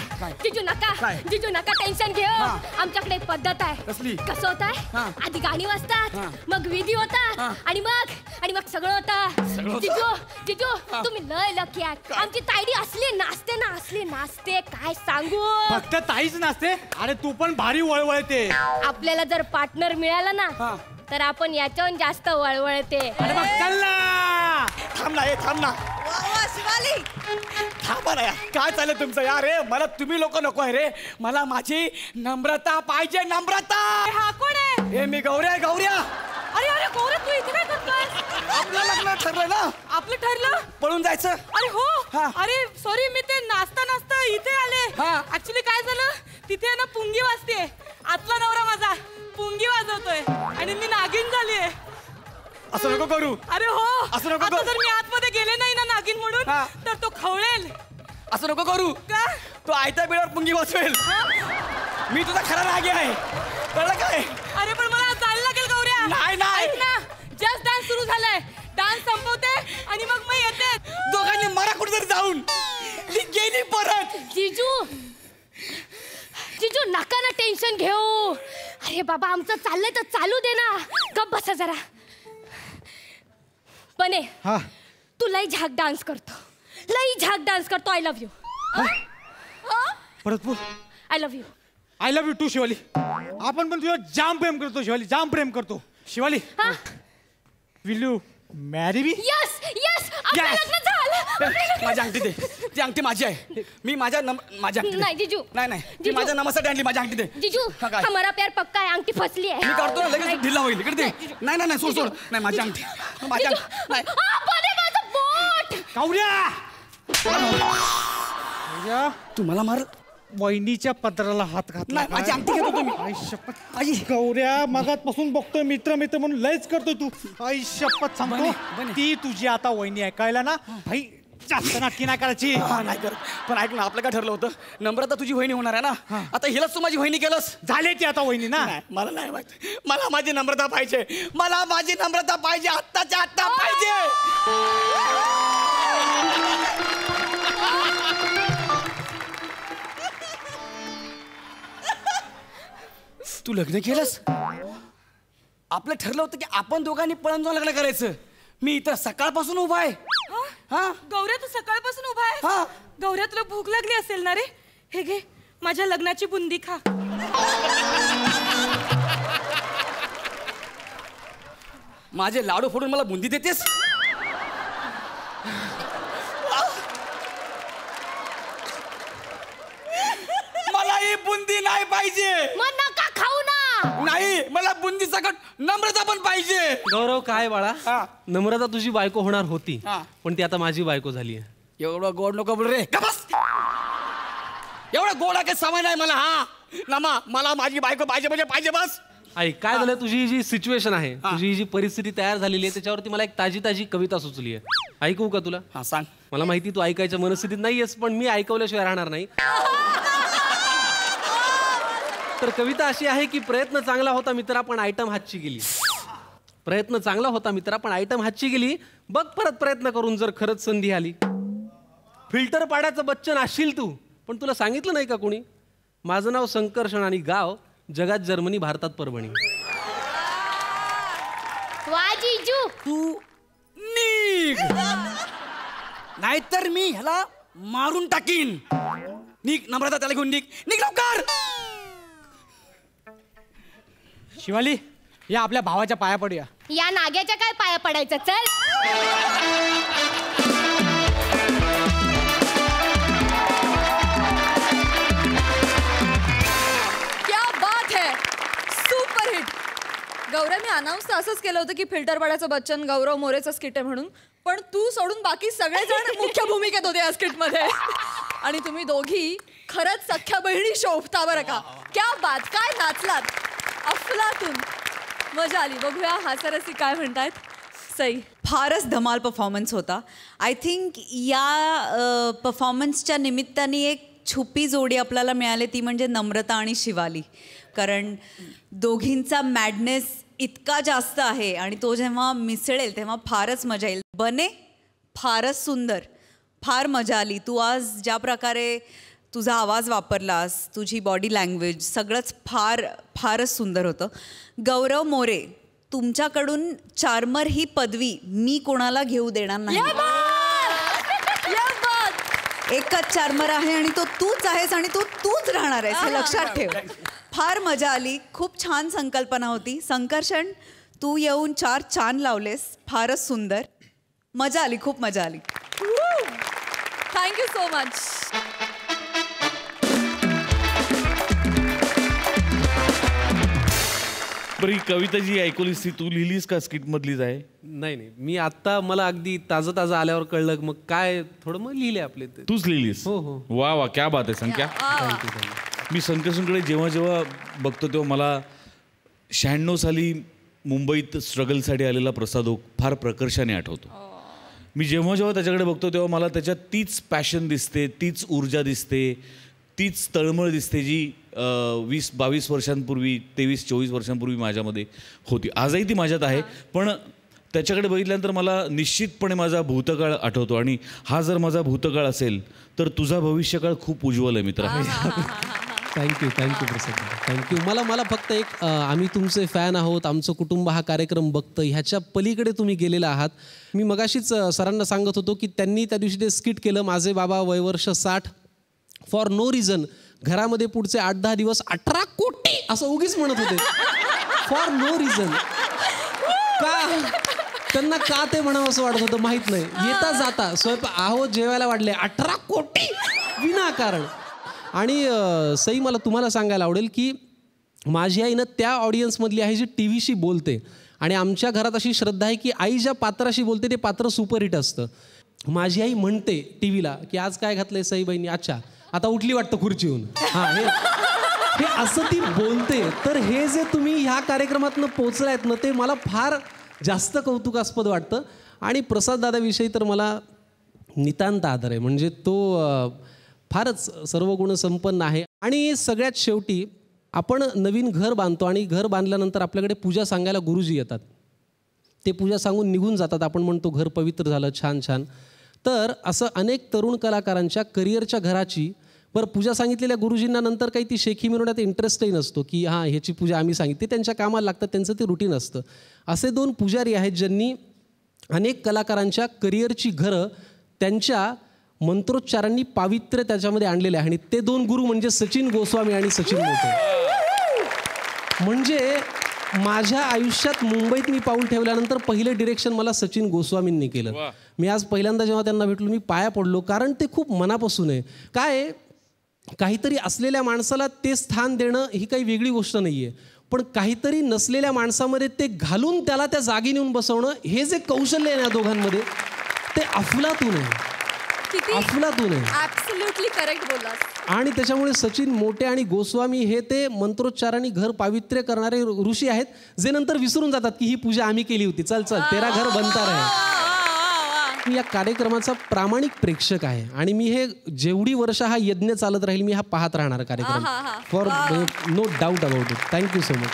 जिजू नका. काय? जिजू नका टेन्शन घेऊ. आमच्याकडे एक पद्धत आहे. कसली? कसं होत आहे, आधी गाणी वाजतात, मग विधी होतात आणि मग सगळं होतं. जिजू तुम्ही लय लकी आहात. आमची तायडी असली नाचते काय सांगू. फक्त ताईच नसते. अरे तू पण भारी वळवळते. आपल्याला जर पार्टनर मिळाला ना तर आपण याच्याहून जास्त वळवळते. अरे मग चल ना. थांब ना, थांब ना. शिवाली थांबा ना यार. काय चाललं तुमचं यार? रे मला तुम्ही लोक नको आहे रे. मला माझी नम्रता पाहिजे. नम्रता. हा कोण आहे? हे मी गौऱ्या. अरे अरे गौरव तू इथे काय करतोय? आपलं लग्न ठरलं ना, आपलं ठरलं. पळून जायचं. अरे हो. अरे सॉरी, मी ते नाचता इथे आले. ऍक्च्युली काय झालं, तिथे ना पुंगी वाजते. आतला नवरा माझा पुंगी वाजवतोय आणि मी नागिन झालीये. असं नको करू. अरे हो. असं नको आता करू. जर मी आतमध्ये गेले नाही ना नागिन म्हणून तर तो खवळेल. असं नको करू. का? तो आयत्या बेळावर पुंगी वाचवेल. मी तुझा खरा नागी आहे, कळलं काय? अरे पण मला जायला लागेल गौऱ्या. नाही ऐक ना, जस्ट डान्स सुरू झालाय. डान्स संपवते आणि मग मी येते. दोघांनी मारा कुठेतरी जाऊन. ती गेली परत. जिजू नका ना टेन्शन घेऊ. अरे बाबा आमचं चाललंय तर चालू दे ना. गप बसा जरा. बने तू लई झाक डान्स करतो. I love you. परत बोल. I love you. I love you too Shivali. आपण पण तुझ्या जाम प्रेम करतो शिवाली, जाम प्रेम करतो. Shivali will you marry me? Yes आपलं लग्न झालं. माझी अंगठी दे. ती अंगठी माझी आहे. मी माझ्या अंगठी नाही जिजू. नाही मी माझ्या नमस्कार आणली. माझी अंगठी दे. जिजू हमारा प्यार पक्का है. अंगठी फसली है. मी काढतो ना, लगेच ढिला होईल. इकडे दे. नाही सोड. नाही माझी अंगठी. माझी अंगठी. बने माझं बोट. गौऱ्या तू मला मार. वहिनीच्या पत्राला हात घातला. नाही, माझी अंगठी घेतो तुम्ही. आई शपथ. गौऱ्या मगातपासून बघतोय मित्र म्हणून लयच करतोय तू. आई शपथ सांगतो, ती तुझी आता वहिनी आहे, कळलं ना भाई. जास्त नाटकी नाही करायची. नाही करत. पण ऐक ना, आपलं काय ठरलं होतं, नम्रता तुझी वहिनी होणार आहे ना. आता हिलाच तू माझी वहिनी केलंस. झाले ती आता वहिनी ना. मला नाही माहित. मला माझी नम्रता पाहिजे. आत्ताच्या आत्ता पाहिजे. तू लग्न केलंस? आपलं ठरलं होतं की आपण दोघांनी पळून जाऊन लग्न करायचं. मी इथं सकाळपासून उभा आहे. हा गौऱ्या तू सकाळपासून उभा आहे. हा. गौऱ्या तुला भूक लागली असेल ना रे. हे घे माझ्या लग्नाची बुंदी खा. माझे लाडू फोडून मला बुंदी देतेस. मला ही बुंदी नाही पाहिजे. मग नका खाऊ ना. नाही मला बुंदी सकट नम्रता पण पाहिजे. गौरव काय बाळा, नम्रता तुझी बायको होणार होती, हा. पण ती आता माझी बायको झाली आहे. एवढं गोड नको बोल रे. का बस. एवढं गोड काही सवय नाही मला. हा नमा मला माझी बायको पाहिजे म्हणजे पाहिजे बस. ऐक काय झालं, तुझी ही जी सिच्युएशन आहे, तुझी ही जी परिस्थिती तयार झालेली आहे, त्याच्यावरती मला एक ताजी ताजी कविता सुचली आहे. ऐकू का तुला? हा सांग. मला माहिती तू ऐकायच्या मनस्थितीत नाहीयेस, पण मी ऐकवल्याशिवाय राहणार नाही. तर कविता अशी आहे की प्रयत्न चांगला होता मित्रा पण आयटम हातची गेली. प्रयत्न चांगला होता मित्रा पण आयटम हातची गेली. बघ परत प्रयत्न करून जर खरंच संधी आली. फिल्टर पाड्याचं बच्चन असशील तू, पण तुला सांगितलं नाही का कोणी? माझं नाव संकर्षण आणि गाव जगात जर्मनी, भारतात परभणी. वा जीजू. तू निघ नाहीतर मी ह्याला मारून टाकीन. निघ नम्रता, त्याला घेऊन निघ. निघ लवकर. शिवाली या आपल्या भावाच्या पाया पडूया. या नाग्याच्या काय पाया पडायचं. चल. क्या बात है, सुपर हिट. गौरव, मी अनाऊन्स तर असंच केलं होतं की फिल्टर पाड्याचं बच्चन गौरव मोरेचं स्किट आहे म्हणून, पण तू सोडून बाकी सगळेजण मुख्य भूमिकेत होते या स्किटमध्ये. आणि तुम्ही दोघी खरंच सख्या बहिणी शोभता बरं का. क्या बात, काय नाचलात. अफलातून मजा आली. बघूया हास्यरसी काय म्हणतायत. सई. फारच धमाल परफॉर्मन्स होता. आय थिंक या परफॉर्मन्सच्या निमित्ताने एक छुपी जोडी आपल्याला मिळाली, ती म्हणजे नम्रता आणि शिवाली. कारण दोघींचा मॅडनेस इतका जास्त आहे आणि तो जेव्हा मिसळेल तेव्हा फारच मजा येईल. बने फारच सुंदर, फार मजा आली. तू आज ज्या प्रकारे तुझा आवाज वापरलास, तुझी बॉडी लँग्वेज, सगळंच फारच सुंदर होतं. गौरव मोरे, तुमच्याकडून चार्मर ही पदवी मी कोणाला घेऊ देणार नाही. एकच चार्मर आहे आणि तो तूच आहेस आणि तो तूच राहणार आहेस, हे लक्षात ठेव. फार मजा आली. खूप छान संकल्पना होती. संकर्षण, तू येऊन 4 चान लावलेस. फारच सुंदर मजा आली, खूप मजा आली. Thank you so much. बरं, ही कविता जी ऐकवलीस ती तू लिहिलीस का स्किट मधलीच आहे? नाही नाही, मी आता मला अगदी ताजं आल्यावर कळलं, मग काय थोडं मग लिहिले आपले. तूच लिहिलीस? हो हो. वा वा, क्या बात आहे संख्या. मी संकर्षणकडे जेव्हा जेव्हा बघतो तेव्हा मला 96 साली मुंबईत स्ट्रगलसाठी आलेला प्रसाद ओक फार प्रकर्षाने आठवतो. मी जेव्हा जेव्हा त्याच्याकडे बघतो तेव्हा मला त्याच्यात तीच पॅशन दिसते, तीच ऊर्जा दिसते, तीच तळमळ दिसते जी 20-22 वर्षांपूर्वी, 23-24 वर्षांपूर्वी माझ्यामध्ये होती. आजही ती माझ्यात आहे, पण त्याच्याकडे बघितल्यानंतर मला निश्चितपणे माझा भूतकाळ आठवतो. आणि हा जर माझा भूतकाळ असेल तर तुझा भविष्यकाळ खूप उज्ज्वल आहे मित्रा. थँक्यू प्रसाद, थँक्यू. मला फक्त एक, आम्ही तुमचे फॅन आहोत, आमचं कुटुंब हा कार्यक्रम बघतं, ह्याच्या पलीकडे तुम्ही गेलेला आहात. मी मगाशीच सरांना सांगत होतो की त्यांनी त्या दिवशी ते स्किट केलं, माझे बाबा वयवर्ष 60, फॉर नो रिझन घरामध्ये पुढचे 8-10 दिवस 18 कोटी असं उगीच म्हणत होते. For no reason. का त्यांना का ते म्हणावं असं वाटत होतं माहीत नाही. येता जाता स्वयंपाक आहो जेवायला वाढले 18 कोटी विनाकारण. आणि सई, मला तुम्हाला सांगायला आवडेल की माझी आई ना त्या ऑडियन्समधली आहे जी टी व्हीशी बोलते. आणि आमच्या घरात अशी श्रद्धा आहे की आई ज्या पात्राशी बोलते ते पात्र सुपरहिट असतं. माझी आई म्हणते टी व्हीला की आज काय घातलंय सई बहिणी, अच्छा आता उठली वाटतं खुर्चीहून. हां, हे असं ती बोलते. तर हे जे तुम्ही ह्या कार्यक्रमातनं पोचलायत ना, ते मला फार जास्त कौतुकास्पद वाटतं. आणि प्रसाद दादाविषयी तर मला नितांत आदर आहे. म्हणजे तो फारच सर्व गुण संपन्न आहे. आणि सगळ्यात शेवटी आपण नवीन घर बांधतो आणि घर बांधल्यानंतर आपल्याकडे पूजा सांगायला गुरुजी येतात. ते पूजा सांगून निघून जातात. आपण म्हणतो घर पवित्र झालं, छान छान. तर असं अनेक तरुण कलाकारांच्या करिअरच्या घराची बरं पूजा सांगितलेल्या गुरुजींना नंतर काही ती शेखी मिळवण्यात इंटरेस्टही नसतो की हां ह्याची पूजा आम्ही सांगितली, त्यांच्या कामाला लागतात, त्यांचं ते रुटीन असतं. असे 2 पुजारी आहेत ज्यांनी अनेक कलाकारांच्या करिअरची घरं त्यांच्या मंत्रोच्चारांनी पावित्र्य त्याच्यामध्ये आणलेले आहे. आणि ते 2 गुरु म्हणजे सचिन गोस्वामी आणि सचिन मोटे. म्हणजे माझ्या आयुष्यात मुंबईत मी पाऊल ठेवल्यानंतर पहिलं डिरेक्शन मला सचिन गोस्वामींनी केलं. मी आज पहिल्यांदा जेव्हा त्यांना भेटलो मी पाया पडलो, कारण ते खूप मनापासून आहे. काय काहीतरी असलेल्या माणसाला ते स्थान देणं ही काही वेगळी गोष्ट नाही आहे, पण काहीतरी नसलेल्या माणसामध्ये ते घालून त्याला त्या जागी नेऊन बसवणं हे जे कौशल्य आहे ना दोघांमध्ये ते अफलातून आहे. अफलातून आहे. ॲब्सोल्युटली करेक्ट बोललास. आणि त्याच्यामुळे सचिन मोटे आणि गोस्वामी हे ते मंत्रोच्चारांनी घर पावित्र्य करणारे ऋषी आहेत, जे नंतर विसरून जातात की ही पूजा आम्ही केली होती, चल चल तेरा घर बनता रहे. मी या कार्यक्रमाचा प्रामाणिक प्रेक्षक आहे आणि मी हे जेवढी वर्ष हा यज्ञ चालत राहील मी हा पाहत राहणार कार्यक्रम, for no doubt about it. Thank you so much.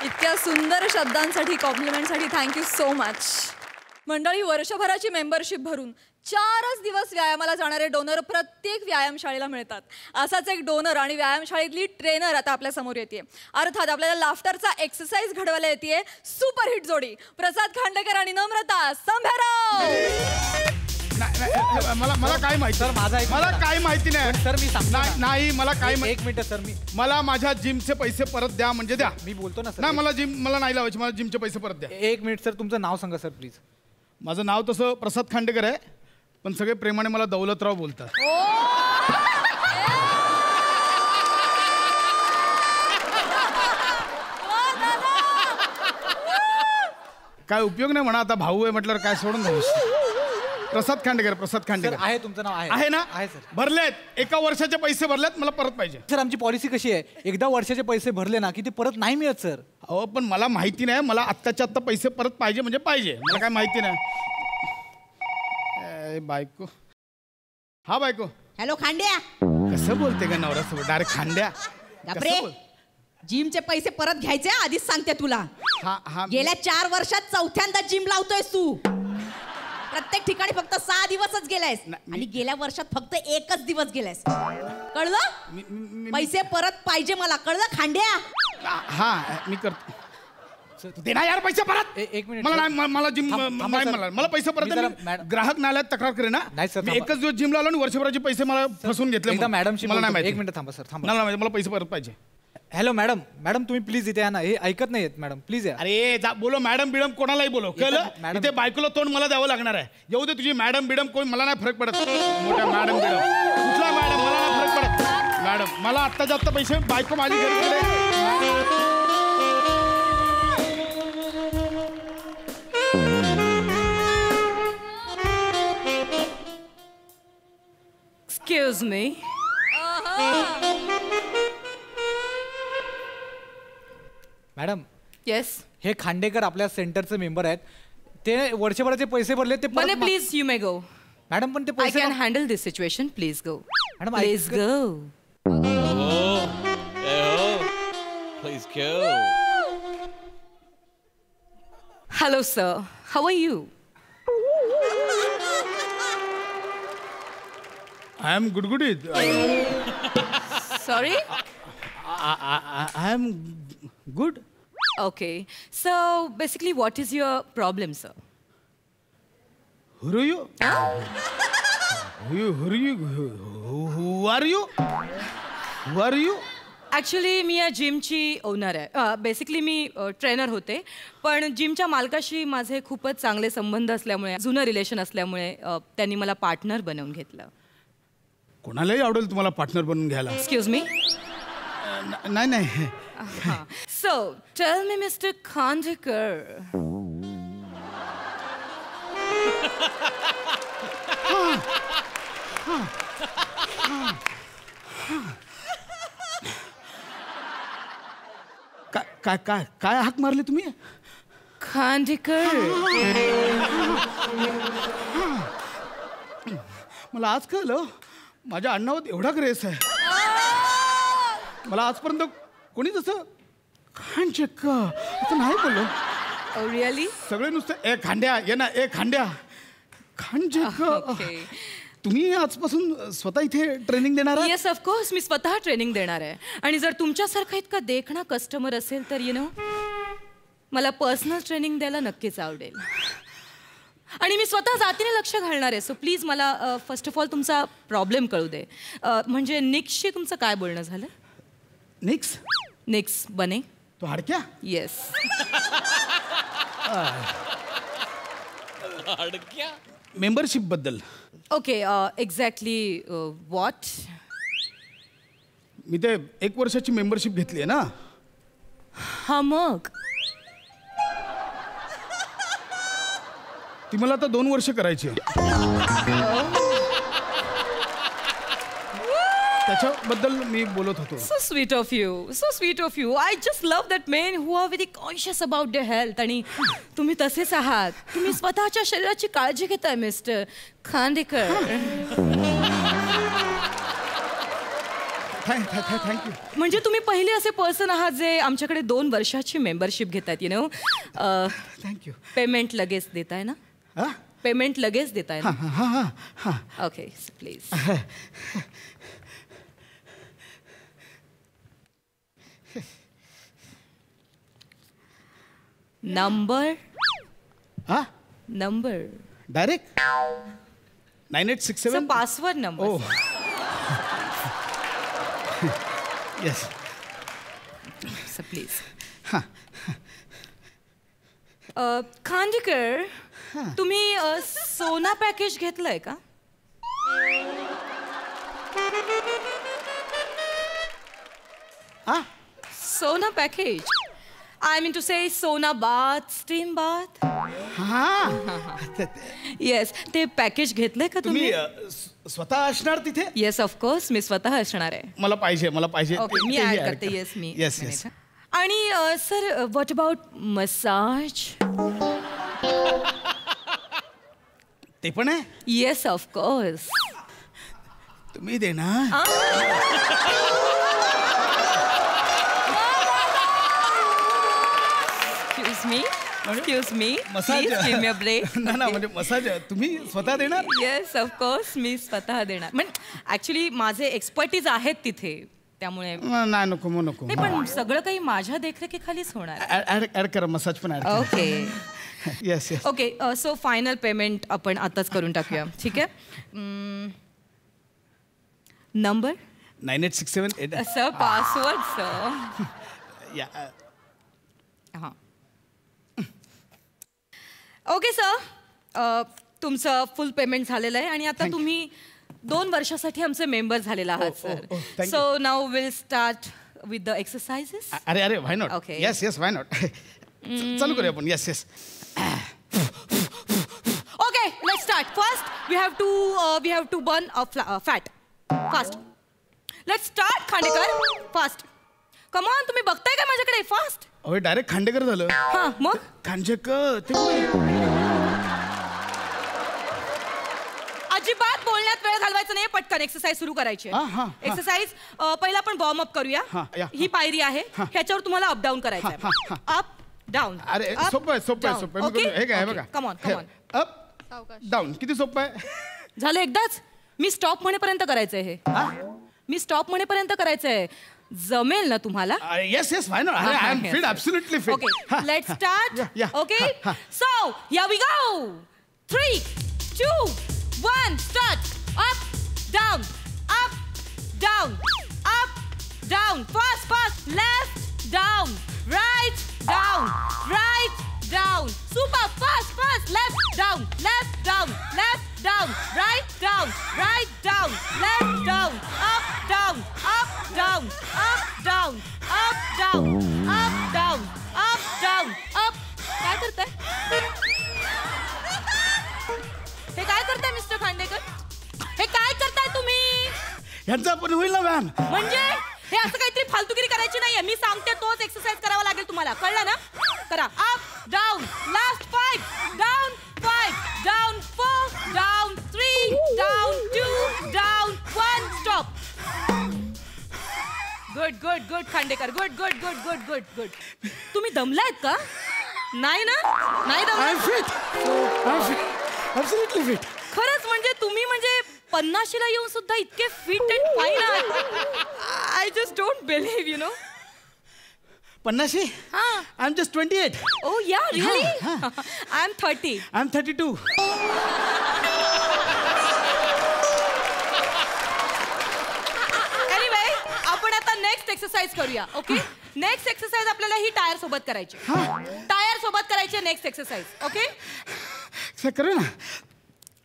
इतक्या सुंदर शब्दांसाठी, कॉम्प्लिमेंटसाठी थँक्यू सो मच. मंडळी, वर्षभराची मेंबरशिप भरून 4च दिवस व्यायामाला जाणारे डोनर प्रत्येक व्यायामशाळेला मिळतात. असाच एक डोनर आणि व्यायामशाळेतली ट्रेनर आता आपल्या समोर येते. अर्थात आपल्याला लाफ्टरचा एक्सरसाइज घडवायला येते सुपरहिट जोडी प्रसाद खांडेकर आणि नम्रता संभेराव. मला काय माहिती सर, माझा मला काय माहिती नाही सर. मी नाही मला काय एक मिनिट सर. मला माझ्या जिमचे पैसे परत द्या. म्हणजे द्या. मी बोलतो ना सर. नाही मला नाही लावायचे. मला जिमचे पैसे परत द्या. 1 मिनिट सर. तुमचं नाव सांगा सर प्लीज. माझं नाव तसं प्रसाद खांडेकर आहे, पण सगळे प्रेमाने मला दौलतराव बोलतात. काय उपयोग नाही म्हणा, आता भाऊ आहे म्हटल्यावर काय सोडून द्यावं. प्रसाद खांडेकर आहे तुमचं नाव आहे ना? आहे सर. भरलेत. 1 वर्षाचे पैसे भरलेत, मला परत पाहिजे. सर आमची पॉलिसी कशी आहे, एकदा वर्षाचे पैसे भरले ना की ते परत नाही मिळत सर. अहो पण मला माहिती नाही, मला आत्ताच्या आत्ता पैसे परत पाहिजे म्हणजे पाहिजे. मला काय माहिती नाही. बायको. हा बायको. हॅलो खांड्या. कसं बोलते का नवऱ्यासोबत डायरेक्ट खांड्या? जिमचे पैसे परत घ्यायचे आधीच सांगते तुला. हा गेल्या 4 वर्षात 4थ्यांदा जिम लावतोयस तू. प्रत्येक ठिकाणी फक्त 6 दिवसच गेलायस आणि गेल्या वर्षात फक्त 1च दिवस गेलायस. कळलं? पैसे परत पाहिजे मला, कळलं खांड्या? हा मी करतो. दे ना यार पैसे परत. 1 मिनिट. मला जिम मला पैसे परत. ग्राहक नाल्यात तक्रार करे ना. नाही सर. मी 1च दिवस जिम लावलो आणि वर्षभराचे पैसे मला फसवून घेतले. मॅडमशी मला नाही माहिती. 1 मिनिट थांबा सर. मला पैसे परत पाहिजे. Hello madam. तुम्ही प्लीज इथे या ना. हे ऐकत नाहीयेत मॅडम. प्लीज या. अरे बोलो मॅडम बिडम कोणालाही बोलो. कळलं? इथे बायकोला तोंड मला द्यावं लागणार आहे. येऊ दे तुझी मॅडम बिडम, कोण मला नाही फरक पडत. मोठ्या मॅडम बिडम कुठला मॅडम मला नाही फरक पडत. मॅडम मला आत्ताच्या आत्ता पैसे. बायको माझी घरी गेले. Excuse me. मॅडम. येस. हे खांडेकर आपल्या सेंटरचे मेंबर आहेत. ते वर्षभराचे पैसे भरले ते मने please you may go. Madam पण ते I पैसे can handle this situation. Please go. Madam Please go. Please go. Hello sir. How are you? I am good. Sorry? I am good. Okay. So basically what is your problem, sir? Who are you? Who are you? Actually मी या जिमची owner आहे. Basically मी trainer होते, पण जिमच्या मालकाशी माझे खूपच चांगले संबंध असल्यामुळे, जुनं रिलेशन असल्यामुळे त्यांनी मला पार्टनर बनवून घेतलं. कोणालाही आवडेल तुम्हाला पार्टनर बनवून घ्यायला. Excuse me. नाही. So tell me mister Khandekar, काय हाक मारले तुम्ही? खांडेकर. मला आज कळलं माझ्या अण्णावर एवढा क्रेस आहे. मला आजपर्यंत कोणी तसं खांडेकर असं नाही बोललो. रिअली? सगळे नुसतं ए खांड्या ये ना, ए खांड्या. खांडेकर. तुम्ही आजपासून स्वतः इथे ट्रेनिंग देणार आहात? येस ऑफकोर्स मी स्वतः ट्रेनिंग देणार आहे. आणि जर तुमच्यासारखा इतका देखणा कस्टमर असेल तर मला पर्सनल ट्रेनिंग द्यायला नक्कीच आवडेल. आणि मी स्वतः जातीने लक्ष घालणार आहे. सो प्लीज मला फर्स्ट ऑफ ऑल तुमचा प्रॉब्लेम कळू दे. म्हणजे निक्सशी तुमचं काय बोलणं झालं? निक्स बने तो हाडक्या? येस. मेंबरशिप बद्दल. Okay exactly what? मी ते 1 वर्षाची मेंबरशिप घेतली आहे ना. हा मग ती मला आता 2 वर्ष करायची आहे. त्याच्याबद्दल मी बोलत होतो. So sweet of you, so sweet of you. I just love that men who are very conscious about their health. आणि तुम्ही तसेच आहात. तुम्ही स्वतःच्या शरीराची काळजी घेताय मिस्टर खांडेकर. थँक्यू. म्हणजे तुम्ही पहिले असे पर्सन आहात जे आमच्याकडे 2 वर्षाची मेंबरशिप घेतात. थँक्यू. पेमेंट लगेच देताय ना? पेमेंट लगेच देताय ना? Okay please. Number direct 9867 password number. Yes please. Khandekar तुम्ही सोना पॅकेज घेतलंय का? सोना पॅकेज. आय मीन टू से सोना बाथ, स्टीम बाथ. येस ते पॅकेज घेतलंय का तुम्ही? स्वतः असणार तिथे? येस ऑफकोर्स मी स्वतः असणार आहे. मला पाहिजे. ओके मी ऍड करते. येस मी. येस. आणि सर व्हॉट अबाउट मसाज? ते पण आहे? Yes of course. तुम्ही देणार? Excuse me. Massage. Please give me a break. ना म्हणजे मसाज तुम्ही स्वतः देणार? येस ऑफकोर्स मी स्वतः देणार. म्हणजे ऍक्च्युली माझे एक्सपर्टीज आहेत तिथे त्यामुळे. नाही नको. नाही पण सगळं काही माझ्या देखरेखीखालीच होणार. ऍड करा मसाज पण add. Okay. Yes. Okay so final payment आपण आताच करून टाकूया. ठीक आहे. Number 9867 sir password sir. हां ओके सर तुमचं फुल पेमेंट झालेलं आहे आणि आता तुम्ही 2 वर्षासाठी आमचे मेंबर झालेला आहात sir. So now will start with the exercises. अरे why not. Okay. Yes why not. चालू करूया आपण. Yes. Okay let's start. First we have to burn fat fast. Let's start Khandekar fast. Come on तुम्ही बघताय का माझ्याकडे? फास्ट. अहो direct Khandekar झालं. हां मग खांडेकर ते अजिबात बोलण्यात वेळ घालवायचा नाही. पटकन एक्सरसाइज सुरू करायची. एक्सरसाइज पहिला आपण वॉर्म अप करूया. ही पायरी आहे ह्याच्यावर तुम्हाला अप डाऊन करायचं आहे. Up down. अरे सोपं आहे. हे काय बघा. Come on. अप डाऊन किती सोपं आहे. झालं एकदाच. मी स्टॉप म्हणेपर्यंत करायचंय हे. मी स्टॉप म्हणेपर्यंत करायचंय. जमेल ना तुम्हाला? Yes why not. I am fit. Absolutely fit. Okay let's start. Okay so here we go. 3 2 1 start. Up down up down. Fast. Left down right down. Super fast. Left down right down left down. Up down up. काय करताय? हे काय करताय mister Khandekar? हे काय करताय तुम्ही? ह्यांचा पण होईल ना मॅम. म्हणजे हे असं काहीतरी फालतूगिरी करायची नाहीये. मी सांगते तोच एक्सरसाइज करावा लागेल तुम्हाला. कळलं ना? करा. Up down last 5 down 4 down 3 down 2 down 1 stop. Good Khandekar. Good. तुम्ही दमलायत का? नाही ना? नाही दमलाय? Absolutely fit. खरंच म्हणजे तुम्ही म्हणजे 50ला येऊन सुद्धा इतके फिट अँड फाईन आहात. I just don't believe you know. 50? I am just 28. Oh yeah really. I am 30. I am 32. Anyway आपण आता नेक्स्ट एक्सरसाइज करूया. ओके नेक्स्ट एक्सरसाइज आपल्याला ही टायर सोबत करायची. टायर सोबत करायची नेक्स्ट एक्सरसाइज. ओके करू ना.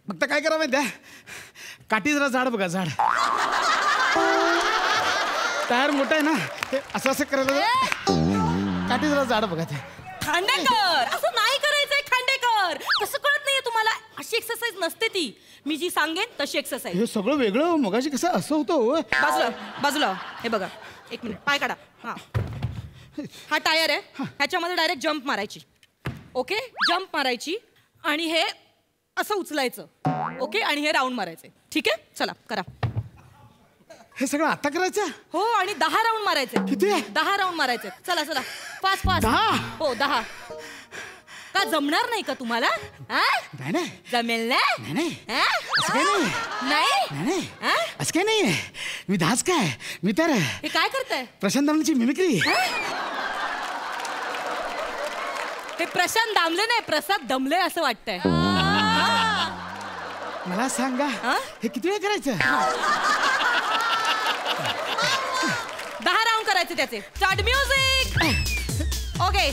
फक्त काय करा माहिती आहे, काठी जरा जाड बघा, जाड. टायर मोठा आहे ना, ते असं असं करायला काठी जरा जाड बघा. ते खांडेकर असं नाही करायचंय. खांडेकर कसं कळत नाहीये तुम्हाला. अशी एक्सरसाइज नसते ती. मी जी सांगेन तशी एक्सरसाइज. हे सगळं वेगळं. मगाशी कसं असं होतं. बाजूला बाजूला. हे बघा एक मिनिट पाय काढा. हा टायर आहे. ह्याच्यामध्ये डायरेक्ट जंप मारायची. ओके जंप मारायची आणि हे असं उचलायचं. ओके आणि हे राऊंड मारायचे. ठीक आहे चला करा. हे सगळं आता करायचं. हो आणि 10 राऊंड मारायचे. किती? 10 राऊंड मारायचे. चला चला फास्ट फास्ट. 10? हो 10. का जमणार नाही का तुम्हाला? नाही नाही जमेल ना. नाही असं काही नाही. नाही असं काही नाही. मी दास काय, मी तर हे काय करताय? प्रशांत दामलेची मिमिक्री. हे प्रशांत दामले नाही, प्रसाद दमले असं वाटतंय. मला सांगा हे किती वेळ करायचं? 10 राऊंड करायचे त्याचे. Start music. ओके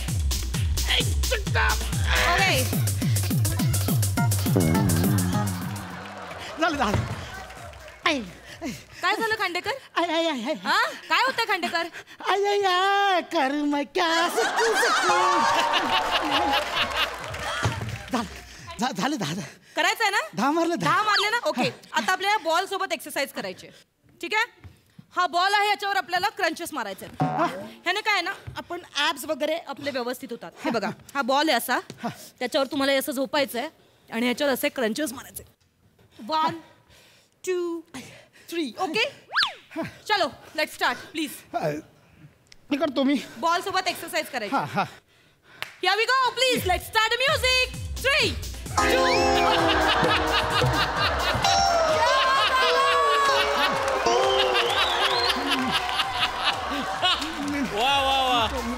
ओके झालं. काय झालं खांडेकर? काय होतं खांडेकर? कर्म झालं. 10 करायचंय ना? 10 मारले. 10 मारले ना. ओके आता आपल्याला बॉल सोबत एक्सरसाइज करायची. ठीक आहे. हा बॉल आहे याच्यावर आपल्याला क्रंचेस मारायचे. ह्याने काय ना आपण ऍब्स वगैरे आपले व्यवस्थित होतात. हे बघा हा बॉल आहे असा. त्याच्यावर तुम्हाला असं झोपायचंय आणि ह्याच्यावर असे क्रंचेस मारायचे. 1 2 3. ओके चलो लेट्स स्टार्ट प्लीज. मी करतो. मी बॉल सोबत एक्सरसाइज करायची. Here we go please. Let's start the music. 3 2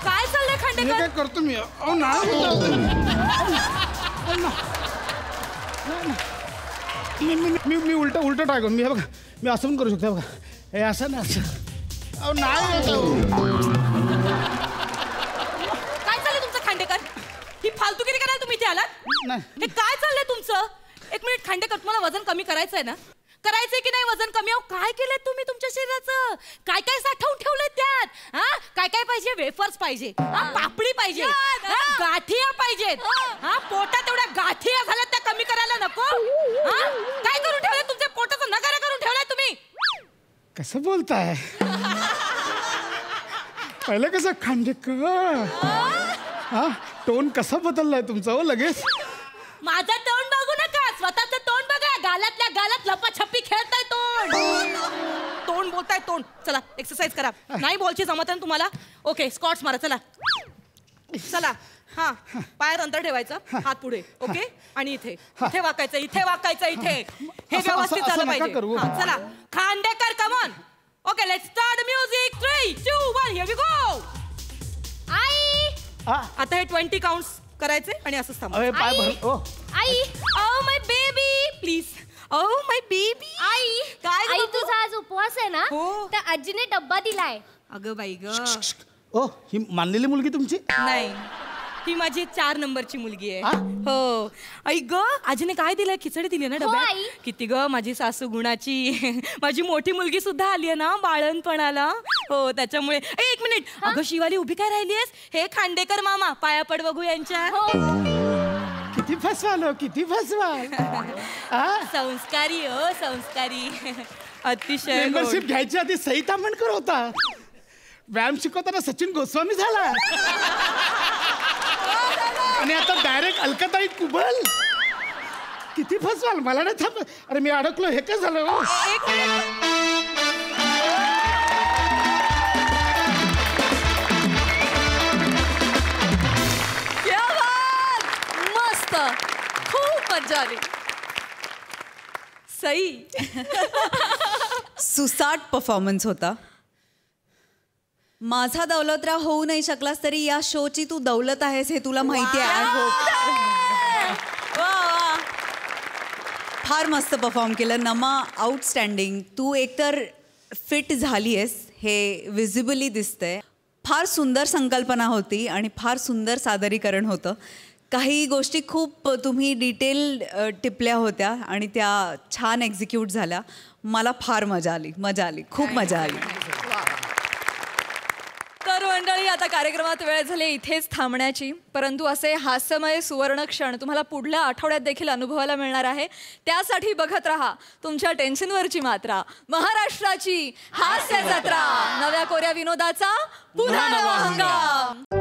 काय चाललंय खांडेकर? काय करतो मी? मी उलट ट्राय करू. मी बघा मी असं पण करू शकतो. बघा हे असं ना असं. नाही काय चाललंय तुमचं खांडेकर? ही फालतूगिरी करायला तुम्ही इथे आलात? हे काय चाललंय तुमचं? एक मिनिट खांडेकर तुम्हाला वजन कमी करायचंय ना? करायचंय की नाही वजन कमी? काय केलंय तुम्ही तुमच्या शरीराचं? काय काय साठवून ठेवलंय त्यात? काय काय पाहिजे? वेफर्स पाहिजे, पापडी पाहिजे, गाठिया पाहिजेत. पोटात एवढ्या गाठिया झाल्यात त्या कमी करायला नको? काय करून ठेवलंय तुमच्या पोटाचं? नगारा करून ठेवलाय तुम्ही. कसं बोलताय? पहिलं कसं खांडेकर टोन कसा बदललाय तुमचा हो लगेच? माझं तोंड बघू नका, स्वतःचं तोंड बघा. गालातल्या गालात लपाछपी खेळताय तोंड बोलताय तोंड. चला एक्सरसाइज करा. नाही बॉलची जमत आहे तुम्हाला? ओके स्क्वॉट्स मारा. चला चला. हा पायात अंतर ठेवायचं. हात पुढे. ओके आणि इथे इथे वाकायचं, इथे वाकायचं, इथे. हे व्यवस्थित झालं पाहिजे. चला Khandekar come on. Okay let's start music. 3 2 1 here we go. आई आता हे 20 काउंट्स करायचे आणि असंच थांबायचं. आई oh my baby please. Oh my baby. आई काय आई तुझा आज उपवास आहे ना? तर आजीने डब्बा दिलाय. अगं बाई ग. ओ ही मानलेली मुलगी तुमची? नाही ही माझी 4 नंबरची मुलगी आहे. हो आई ग. आजीने काय दिलंय? खिचडी दिली ना डब्यात? किती ग माझी सासू गुणाची. माझी मोठी मुलगी सुद्धा आली आहे ना बाळणपणाला. हो त्याच्यामुळे. एक मिनिट. अगं शिवाली उभी काय राहिलीयस? हे खांडेकर मामा पाया पड बघू यांच्या. किती फसवाल, किती फसवाल. संस्कारी हो संस्कारी. अतिशय. मेंबरशिप घ्यायची आधी सई तामणकर होता. व्यायाम शिकवताना सचिन गोस्वामी झाला आणि आता डायरेक्ट अलकाताई कुबल. किती फसवाल. मला नाही थांब. अरे मी अडकलो. हे काय झालं? मस्त खूप मजा आली. सई. सुसाट परफॉर्मन्स होता. माझा दौलतराव होऊ नाही शकलास तरी या शोची तू दौलत आहेस हे तुला माहिती आहे. फार मस्त परफॉर्म केलं नमा. आउटस्टँडिंग. तू एकतर फिट झाली आहेस हे विजिबली दिसतंय. फार सुंदर संकल्पना होती आणि फार सुंदर सादरीकरण होतं. काही गोष्टी खूप तुम्ही डिटेल टिपल्या होत्या आणि त्या छान एक्झिक्यूट झाल्या. मला फार मजा आली खूप मजा आली. तर मंडळी, आता कार्यक्रमात वेळ झाली इथेच थांबण्याची. परंतु असे हास्यमय सुवर्ण क्षण तुम्हाला पुढल्या आठवड्यात देखील अनुभवायला मिळणार आहे. त्यासाठी बघत राहा तुमच्या टेन्शनवरची मात्रा, महाराष्ट्राची हास्य जत्रा. नव्या कोऱ्या विनोदाचा पुन्हा नवा हंगाम.